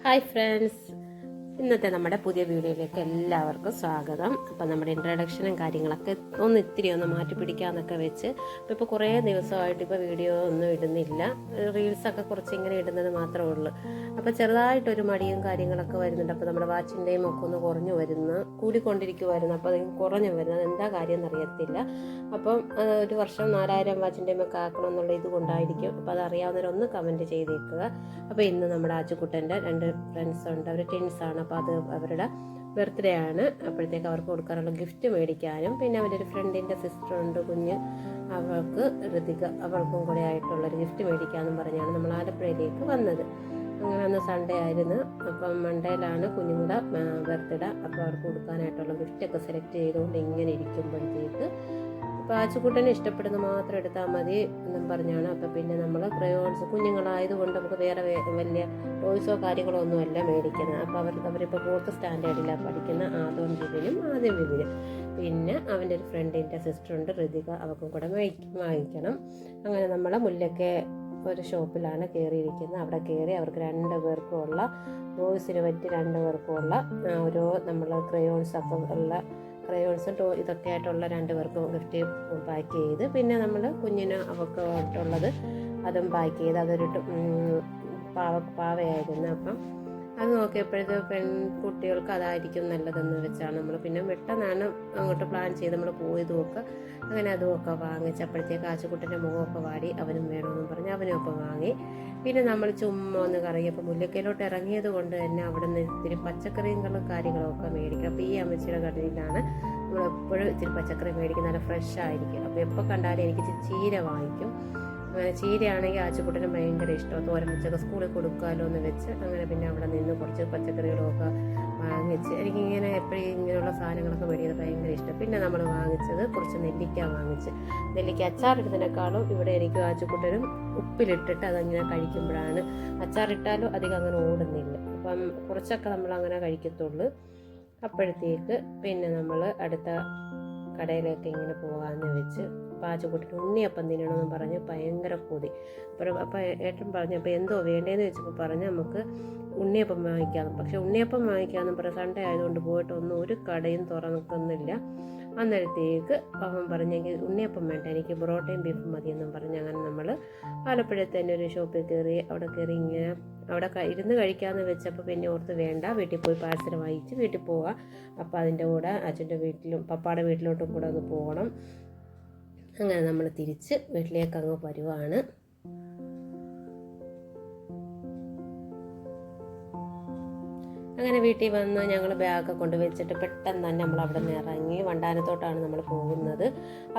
Hi friends, ഇന്നത്തെ നമ്മുടെ പുതിയ വീഡിയോയിലേക്ക് എല്ലാവർക്കും സ്വാഗതം. അപ്പം നമ്മുടെ ഇൻട്രഡക്ഷനും കാര്യങ്ങളൊക്കെ ഇത്തിരി മാറ്റി പിടിക്കാമെന്നൊക്കെ വെച്ച് ഇപ്പോൾ കുറേ ദിവസമായിട്ട് ഇപ്പോൾ വീഡിയോ ഒന്നും ഇടുന്നില്ല. റീൽസൊക്കെ കുറച്ച് ഇങ്ങനെ ഇടുന്നത് മാത്രമേ ഉള്ളൂ. അപ്പോൾ ചെറുതായിട്ടൊരു മടിയും കാര്യങ്ങളൊക്കെ വരുന്നുണ്ട്. അപ്പോൾ നമ്മുടെ വാച്ചിൻ്റെയും ഒക്കെ ഒന്ന് കുറഞ്ഞു വരുന്നു, കൂടിക്കൊണ്ടിരിക്കുമായിരുന്നു. അപ്പോൾ അത് കുറഞ്ഞു വരുന്നത് എന്താ കാര്യം എന്നറിയത്തില്ല. അപ്പം ഒരു വർഷം 4000 വാച്ചിൻ്റെയും ഒക്കെ ആക്കണം എന്നുള്ള ഇത് കൊണ്ടായിരിക്കും. അപ്പോൾ അതറിയാവുന്നവരൊന്ന് കമൻറ്റ് ചെയ്തേക്കുക. അപ്പോൾ ഇന്ന് നമ്മുടെ ആച്ചുക്കുട്ടൻ്റെ 2 ഫ്രണ്ട്സ് ഉണ്ട്, അവർ ട്വിൻസാണ്. അപ്പോൾ അത് അവരുടെ ബർത്ത്ഡേ ആണ്. അപ്പോഴത്തേക്ക് അവർക്ക് കൊടുക്കാനുള്ള ഗിഫ്റ്റ് മേടിക്കാനും, പിന്നെ അവരുടെ ഒരു ഫ്രണ്ടിൻ്റെ സിസ്റ്ററുണ്ട് കുഞ്ഞ്, അവൾക്ക് ഋതിക, അവൾക്കും കൂടെ ആയിട്ടുള്ളൊരു ഗിഫ്റ്റ് മേടിക്കാമെന്നും പറഞ്ഞാണ് നമ്മൾ ആലപ്പുഴയിലേക്ക് വന്നത്. അങ്ങനെ അന്ന് സൺഡേ ആയിരുന്നു. അപ്പം മൺഡേയിലാണ് കുഞ്ഞുങ്ങളുടെ ബർത്ത്ഡേ. അപ്പോൾ അവർക്ക് കൊടുക്കാനായിട്ടുള്ള ഗിഫ്റ്റൊക്കെ സെലക്ട് ചെയ്തുകൊണ്ട് ഇങ്ങനെ ഇരിക്കുമ്പോഴത്തേക്ക് അപ്പോൾ ആച്ചുക്കുട്ടനെ ഇഷ്ടപ്പെടുന്ന മാത്രം എടുത്താൽ മതി എന്നും പറഞ്ഞാണ്. അപ്പോൾ പിന്നെ നമ്മൾ ക്രയോൺസ് കുഞ്ഞുങ്ങളായതുകൊണ്ട് നമുക്ക് വേറെ വലിയ ടോയ്സോ കാര്യങ്ങളോ ഒന്നുമല്ല മേടിക്കുന്നത്. അപ്പോൾ അവരിപ്പോൾ 4th സ്റ്റാൻഡേർഡിലാണ് പഠിക്കുന്ന, ആദ്യം വിപിനും. പിന്നെ അവൻ്റെ ഒരു ഫ്രണ്ടിൻ്റെ സിസ്റ്ററുണ്ട് ഋതിക, അവർക്കും കൂടെ വാങ്ങിക്കണം. അങ്ങനെ നമ്മൾ മുല്ലക്കെ ഒരു ഷോപ്പിലാണ് കയറിയിരിക്കുന്നത്. അവിടെ കയറി അവർക്ക് 2 പേർക്കുമുള്ള ബോയ്സിന് പറ്റി 2 പേർക്കുമുള്ള ഓരോ നമ്മൾ ക്രയോൺസൊക്കെ ഉള്ള ക്രയോൺസും ഇതൊക്കെ ആയിട്ടുള്ള 2 പേർക്കും ഗിഫ്റ്റ് പാക്ക് ചെയ്ത്, പിന്നെ നമ്മൾ കുഞ്ഞിന് അവർക്ക് ആയിട്ടുള്ളത് അതും പാക്ക് ചെയ്ത്. അതൊരു പാവയായിരുന്നു. അപ്പം അത് നോക്കിയപ്പോഴത്തെ പെൺകുട്ടികൾക്ക് അതായിരിക്കും നല്ലതെന്ന് വെച്ചാണ് നമ്മൾ പിന്നെ പെട്ടെന്നാണ് അങ്ങോട്ട് പ്ലാൻ ചെയ്ത് നമ്മൾ പോയതുമൊക്കെ. അങ്ങനെ അതുമൊക്കെ വാങ്ങിച്ചപ്പോഴത്തേക്ക് ആച്ചുക്കുട്ടൻ്റെ മുഖമൊക്കെ വാടി, അവനും വേണമെന്നും പറഞ്ഞ് അവനും ഒക്കെ വാങ്ങി. പിന്നെ നമ്മൾ ചുമ്മാ ഒന്ന് കറങ്ങിയപ്പോൾ മുല്ലക്കയിലോട്ട് ഇറങ്ങിയത് കൊണ്ട് തന്നെ അവിടെ നിന്ന് ഇത്തിരി പച്ചക്കറികളും കാര്യങ്ങളൊക്കെ മേടിക്കും. അപ്പോൾ ഈ അമ്മച്ചിയുടെ കടയിലാണ് നമ്മളെപ്പോഴും ഇത്തിരി പച്ചക്കറി മേടിക്കും, നല്ല ഫ്രഷ് ആയിരിക്കും. അപ്പോൾ എപ്പോൾ കണ്ടാലും എനിക്ക് ചീര വാങ്ങിക്കും. അങ്ങനെ ചീരയാണെങ്കിൽ ആച്ചുക്കുട്ടന് ഭയങ്കര ഇഷ്ടമാണ്. തോരൻ വെച്ചൊക്കെ സ്കൂളിൽ കൊടുക്കാമല്ലോ എന്ന് വെച്ച് അങ്ങനെ പിന്നെ അവിടെ നിന്ന് കുറച്ച് പച്ചക്കറികളൊക്കെ വാങ്ങിച്ച്, എനിക്കിങ്ങനെ എപ്പോഴും ഇങ്ങനെയുള്ള സാധനങ്ങളൊക്കെ മേടിക്കുന്നത് ഭയങ്കര ഇഷ്ടം. പിന്നെ നമ്മൾ വാങ്ങിച്ചത് കുറച്ച് നെല്ലിക്ക വാങ്ങിച്ച്. നെല്ലിക്ക അച്ചാറിടുന്നതിനേക്കാളും ഇവിടെ എനിക്ക് ആച്ചുക്കുട്ടനും ഉപ്പിലിട്ടിട്ട് അതങ്ങനെ കഴിക്കുമ്പോഴാണ്, അച്ചാറിട്ടാലും അധികം അങ്ങനെ ഓടുന്നില്ല. അപ്പം കുറച്ചൊക്കെ നമ്മളങ്ങനെ കഴിക്കത്തുള്ളൂ. അപ്പോഴത്തേക്ക് പിന്നെ നമ്മൾ അടുത്ത കടയിലേക്ക് ഇങ്ങനെ പോകാമെന്ന് വെച്ച് ആച്ചുക്കുട്ടിന് ഉണ്ണിയപ്പം തിന്നണമെന്ന് പറഞ്ഞ് ഭയങ്കര കൊതി. അപ്പോൾ ഏട്ടൻ പറഞ്ഞു, അപ്പോൾ എന്തോ വേണ്ടതെന്ന് വെച്ചപ്പോൾ പറഞ്ഞ് നമുക്ക് ഉണ്ണിയപ്പം വാങ്ങിക്കാമെന്ന്. പക്ഷെ ഉണ്ണിയപ്പം വാങ്ങിക്കാമെന്ന് പറഞ്ഞ് സൺഡേ ആയതുകൊണ്ട് പോയിട്ട് ഒരു കടയും തുറന്നില്ല. അന്നേരത്തേക്ക് അവൻ പറഞ്ഞെങ്കിൽ ഉണ്ണിയപ്പം വേണ്ട, എനിക്ക് പൊറോട്ടയും ബീഫും മതിയെന്നും പറഞ്ഞ് അങ്ങനെ നമ്മൾ ആലപ്പുഴയിൽ തന്നെ ഒരു ഷോപ്പിൽ കയറി. അവിടെ കയറി ഇങ്ങനെ അവിടെ ഇരുന്ന് കഴിക്കാമെന്ന് വെച്ചപ്പോൾ പിന്നെ ഓർത്ത് വേണ്ട, വീട്ടിൽ പോയി പാഴ്സൽ വാങ്ങിച്ച് വീട്ടിൽ പോവാം. അപ്പോൾ അതിൻ്റെ കൂടെ അച്ഛൻ്റെ വീട്ടിലും പപ്പായുടെ വീട്ടിലോട്ടും കൂടെ ഒന്ന് പോകണം. അങ്ങനെ നമ്മൾ തിരിച്ച് വീട്ടിലേക്ക് അങ്ങ് വരുവാണ്. അങ്ങനെ വീട്ടിൽ വന്ന് ഞങ്ങൾ ബാഗൊക്കെ കൊണ്ട് വെച്ചിട്ട് പെട്ടെന്ന് തന്നെ നമ്മൾ അവിടെ നിന്ന് ഇറങ്ങി വണ്ടാനത്തോട്ടാണ് നമ്മൾ പോകുന്നത്.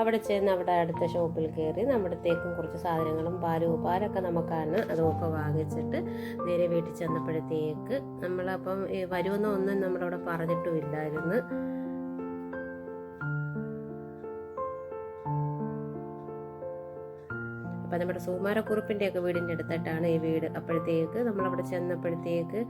അവിടെ ചെന്ന് അവിടെ അടുത്ത ഷോപ്പിൽ കയറി നമ്മുടത്തേക്കും കുറച്ച് സാധനങ്ങളും പാലൊക്കെ നമുക്കാണ്, അതൊക്കെ വാങ്ങിച്ചിട്ട് നേരെ വീട്ടിൽ ചെന്നപ്പോഴത്തേക്ക് നമ്മളപ്പം വരുമെന്നൊന്നും നമ്മളവിടെ പറഞ്ഞിട്ടും ഇല്ലായിരുന്നു. അപ്പം നമ്മുടെ സുകുമാരക്കുറുപ്പിൻ്റെയൊക്കെ വീടിൻ്റെ അടുത്തായിട്ടാണ് ഈ വീട്. അപ്പോഴത്തേക്ക് നമ്മളവിടെ ചെന്നപ്പോഴത്തേക്ക്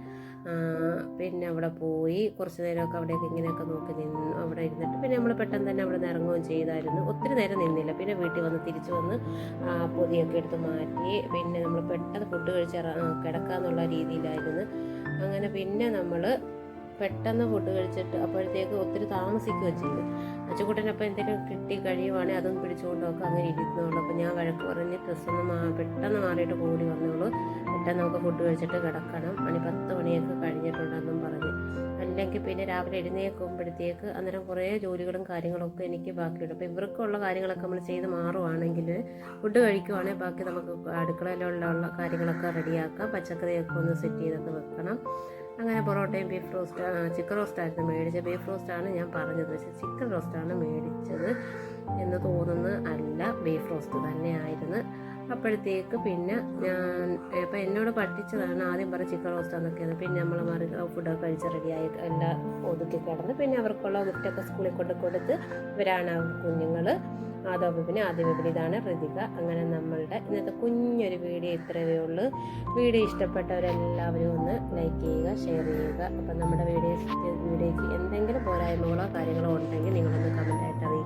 പിന്നെ അവിടെ പോയി കുറച്ച് നേരമൊക്കെ അവിടെയൊക്കെ ഇങ്ങനെയൊക്കെ നോക്കി നിന്നു. അവിടെ ഇരുന്നിട്ട് പിന്നെ നമ്മൾ പെട്ടെന്ന് തന്നെ അവിടെ നിന്ന് ഇറങ്ങുകയും ചെയ്തായിരുന്നു. ഒത്തിരി നേരം നിന്നില്ല. പിന്നെ വീട്ടിൽ വന്ന് തിരിച്ചു വന്ന് പൊതിയൊക്കെ എടുത്ത് മാറ്റി പിന്നെ നമ്മൾ പെട്ടെന്ന് ഫുഡ് കഴിച്ച് കിടക്കാമെന്നുള്ള രീതിയിലായിരുന്നു. അങ്ങനെ പിന്നെ നമ്മൾ പെട്ടെന്ന് ഫുഡ് കഴിച്ചിട്ട് അപ്പോഴത്തേക്ക് ഒത്തിരി താമസിക്കുകയും ചെയ്തു. അച്ചുക്കുട്ടനപ്പോൾ എന്തെങ്കിലും കിട്ടി കഴിയുവാണെങ്കിൽ അതും പിടിച്ചുകൊണ്ടൊക്കെ അങ്ങനെ ഇരുന്നോളൂ. അപ്പോൾ ഞാൻ വഴക്ക് പറഞ്ഞ് ഡ്രസ്സൊന്ന് പെട്ടെന്ന് മാറിയിട്ട് കൂടി വന്നോളൂ, പെട്ടെന്ന് നമുക്ക് ഫുഡ് കഴിച്ചിട്ട് കിടക്കണം, 10 മണിയൊക്കെ കഴിഞ്ഞിട്ടുണ്ടെന്നും പറഞ്ഞ്. അല്ലെങ്കിൽ പിന്നെ രാവിലെ എഴുന്നേൽക്കുമ്പോഴത്തേക്ക് അന്നേരം കുറേ ജോലികളും കാര്യങ്ങളൊക്കെ എനിക്ക് ബാക്കിയുണ്ട്. അപ്പോൾ ഇവർക്കുള്ള കാര്യങ്ങളൊക്കെ നമ്മൾ ചെയ്ത് മാറുവാണെങ്കിൽ ഫുഡ് കഴിക്കുവാണെങ്കിൽ ബാക്കി നമുക്ക് അടുക്കളയിലുള്ള കാര്യങ്ങളൊക്കെ റെഡിയാക്കാം. പച്ചക്കറിയൊക്കെ ഒന്ന് സെറ്റ് ചെയ്തൊക്കെ വെക്കണം. അങ്ങനെ പൊറോട്ടയും ബീഫ് റോസ്റ്റ്, ചിക്കൻ റോസ്റ്റായിരുന്നു മേടിച്ചത്. ബീഫ് റോസ്റ്റാണ് ഞാൻ പറഞ്ഞത്, പക്ഷേ ചിക്കൻ റോസ്റ്റാണ് മേടിച്ചത് എന്ന് തോന്നുന്നു. അല്ല, ബീഫ് റോസ്റ്റ് തന്നെയായിരുന്നു. അപ്പോഴത്തേക്ക് പിന്നെ ഇപ്പം എന്നോട് പഠിച്ചതാണ്, ആദ്യം പറഞ്ഞ ചിക്കൻ റോസ്റ്റാന്നൊക്കെയാണ്. പിന്നെ നമ്മൾ ഫുഡൊക്കെ കഴിച്ച് റെഡിയായി എല്ലാം ഒതുക്കി കിടന്ന് പിന്നെ അവർക്കുള്ള ഗിഫ്റ്റൊക്കെ സ്കൂളിൽ കൊടുത്ത് ഇവരാണ് കുഞ്ഞുങ്ങൾ. പിന്നെ ഇതാണ് ഋതിക. അങ്ങനെ നമ്മളുടെ ഇന്നത്തെ കുഞ്ഞൊരു വീഡിയോ ഇത്രയേ ഉള്ളൂ. വീഡിയോ ഇഷ്ടപ്പെട്ടവരെല്ലാവരും ഒന്ന് ലൈക്ക് ചെയ്യുക, ഷെയർ ചെയ്യുക. അപ്പം നമ്മുടെ വീഡിയോയ്ക്ക് എന്തെങ്കിലും പോരായ്മകളോ കാര്യങ്ങളോ ഉണ്ടെങ്കിൽ നിങ്ങളൊന്ന് കമൻറ്റായിട്ട് അറിയിക്കുക.